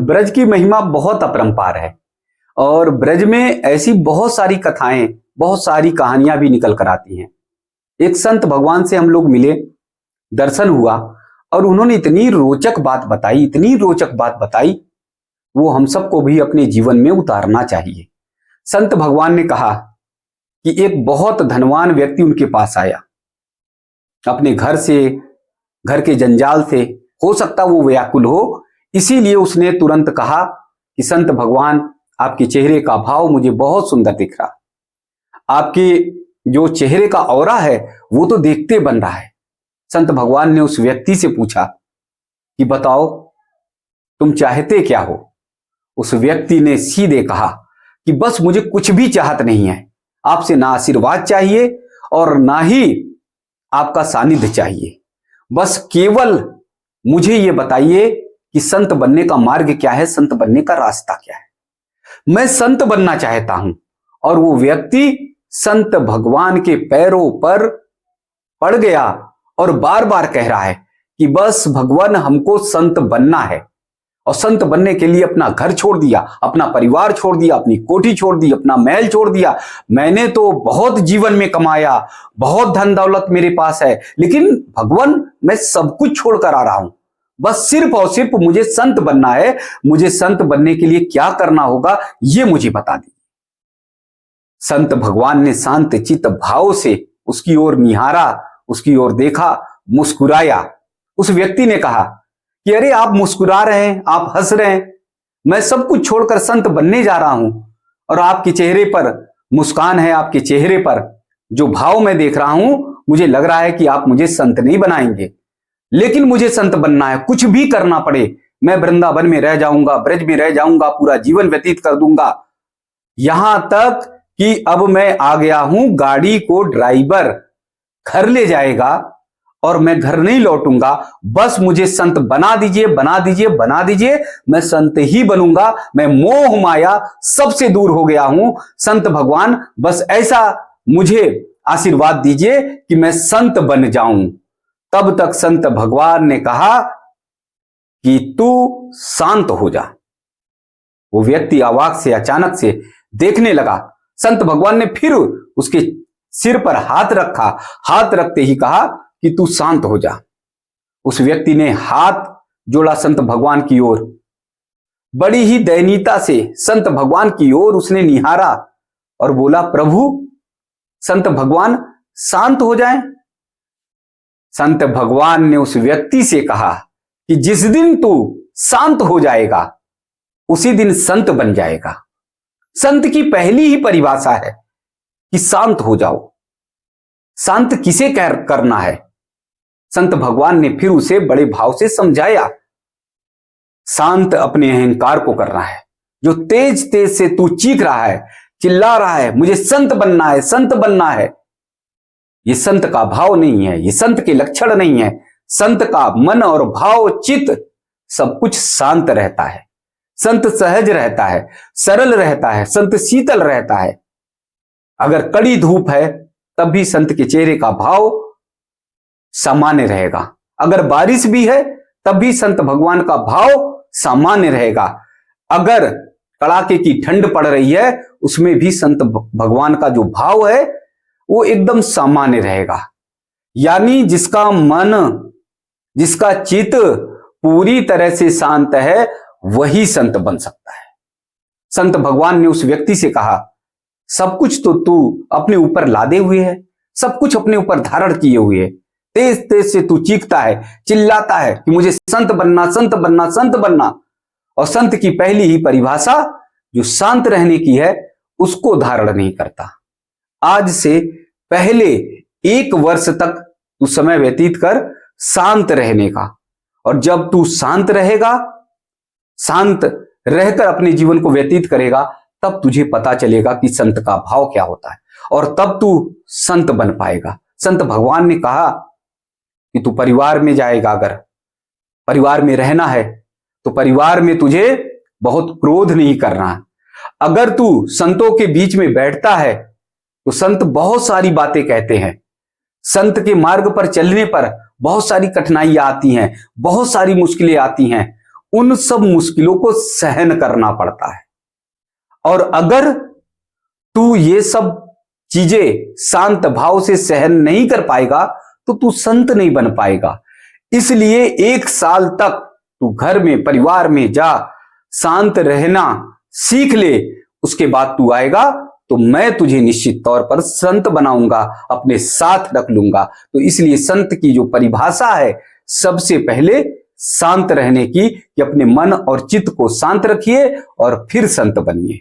ब्रज की महिमा बहुत अपरंपार है और ब्रज में ऐसी बहुत सारी कथाएं, बहुत सारी कहानियां भी निकल कर आती हैं। एक संत भगवान से हम लोग मिले, दर्शन हुआ और उन्होंने इतनी रोचक बात बताई, इतनी रोचक बात बताई, वो हम सबको भी अपने जीवन में उतारना चाहिए। संत भगवान ने कहा कि एक बहुत धनवान व्यक्ति उनके पास आया, अपने घर के जंजाल से हो सकता वो व्याकुल हो, इसीलिए उसने तुरंत कहा कि संत भगवान, आपके चेहरे का भाव मुझे बहुत सुंदर दिख रहा, आपके जो चेहरे का ऑरा है वो तो देखते बन रहा है। संत भगवान ने उस व्यक्ति से पूछा कि बताओ तुम चाहते क्या हो। उस व्यक्ति ने सीधे कहा कि बस मुझे कुछ भी चाहत नहीं है, आपसे ना आशीर्वाद चाहिए और ना ही आपका सानिध्य चाहिए, बस केवल मुझे ये बताइए कि संत बनने का मार्ग क्या है, संत बनने का रास्ता क्या है। मैं संत बनना चाहता हूं। और वो व्यक्ति संत भगवान के पैरों पर पड़ गया और बार बार कह रहा है कि बस भगवान हमको संत बनना है। और संत बनने के लिए अपना घर छोड़ दिया, अपना परिवार छोड़ दिया, अपनी कोठी छोड़ दी, अपना महल छोड़ दिया। मैंने तो बहुत जीवन में कमाया, बहुत धन दौलत मेरे पास है, लेकिन भगवान मैं सब कुछ छोड़कर आ रहा हूं, बस सिर्फ और सिर्फ मुझे संत बनना है। मुझे संत बनने के लिए क्या करना होगा ये मुझे बता दीजिए। संत भगवान ने शांत चित्त भाव से उसकी ओर निहारा, उसकी ओर देखा, मुस्कुराया। उस व्यक्ति ने कहा कि अरे आप मुस्कुरा रहे हैं, आप हंस रहे हैं, मैं सब कुछ छोड़कर संत बनने जा रहा हूं और आपके चेहरे पर मुस्कान है, आपके चेहरे पर जो भाव मैं देख रहा हूं, मुझे लग रहा है कि आप मुझे संत नहीं बनाएंगे, लेकिन मुझे संत बनना है। कुछ भी करना पड़े, मैं वृंदावन में रह जाऊंगा, ब्रज में रह जाऊंगा, पूरा जीवन व्यतीत कर दूंगा। यहां तक कि अब मैं आ गया हूं, गाड़ी को ड्राइवर घर ले जाएगा और मैं घर नहीं लौटूंगा, बस मुझे संत बना दीजिए, बना दीजिए, बना दीजिए, मैं संत ही बनूंगा। मैं मोह माया सबसे दूर हो गया हूं, संत भगवान बस ऐसा मुझे आशीर्वाद दीजिए कि मैं संत बन जाऊं। तब तक संत भगवान ने कहा कि तू शांत हो जा। वो व्यक्ति अवाक से अचानक से देखने लगा। संत भगवान ने फिर उसके सिर पर हाथ रखा, हाथ रखते ही कहा कि तू शांत हो जा। उस व्यक्ति ने हाथ जोड़ा संत भगवान की ओर, बड़ी ही दयनीयता से संत भगवान की ओर उसने निहारा और बोला, प्रभु संत भगवान शांत हो जाएं। संत भगवान ने उस व्यक्ति से कहा कि जिस दिन तू शांत हो जाएगा उसी दिन संत बन जाएगा। संत की पहली ही परिभाषा है कि शांत हो जाओ। शांत किसे करना है? संत भगवान ने फिर उसे बड़े भाव से समझाया, शांत अपने अहंकार को करना है। जो तेज तेज से तू चीख रहा है, चिल्ला रहा है, मुझे संत बनना है, संत बनना है, ये संत का भाव नहीं है, ये संत के लक्षण नहीं है। संत का मन और भाव चित्त सब कुछ शांत रहता है। संत सहज रहता है, सरल रहता है, संत शीतल रहता है। अगर कड़ी धूप है तब भी संत के चेहरे का भाव सामान्य रहेगा। अगर बारिश भी है तब भी संत भगवान का भाव सामान्य रहेगा। अगर कड़ाके की ठंड पड़ रही है उसमें भी संत भगवान का जो भाव है वो एकदम सामान्य रहेगा। यानी जिसका मन, जिसका चित्त पूरी तरह से शांत है वही संत बन सकता है। संत भगवान ने उस व्यक्ति से कहा, सब कुछ तो तू अपने ऊपर लादे हुए है, सब कुछ अपने ऊपर धारण किए हुए है। तेज तेज से तू चीखता है, चिल्लाता है कि मुझे संत बनना, संत बनना, संत बनना। और संत की पहली ही परिभाषा जो शांत रहने की है उसको धारण नहीं करता। आज से पहले 1 वर्ष तक तू समय व्यतीत कर शांत रहने का, और जब तू शांत रहेगा, शांत रहकर अपने जीवन को व्यतीत करेगा, तब तुझे पता चलेगा कि संत का भाव क्या होता है और तब तू संत बन पाएगा। संत भगवान ने कहा कि तू परिवार में जाएगा, अगर परिवार में रहना है तो परिवार में तुझे बहुत क्रोध नहीं करना। अगर तू संतों के बीच में बैठता है तो संत बहुत सारी बातें कहते हैं। संत के मार्ग पर चलने पर बहुत सारी कठिनाइयां आती हैं, बहुत सारी मुश्किलें आती हैं, उन सब मुश्किलों को सहन करना पड़ता है। और अगर तू ये सब चीजें शांत भाव से सहन नहीं कर पाएगा तो तू संत नहीं बन पाएगा। इसलिए 1 साल तक तू घर में, परिवार में जा, शांत रहना सीख ले। उसके बाद तू आएगा तो मैं तुझे निश्चित तौर पर संत बनाऊंगा, अपने साथ रख लूंगा। तो इसलिए संत की जो परिभाषा है, सबसे पहले शांत रहने की, कि अपने मन और चित्त को शांत रखिए और फिर संत बनिए।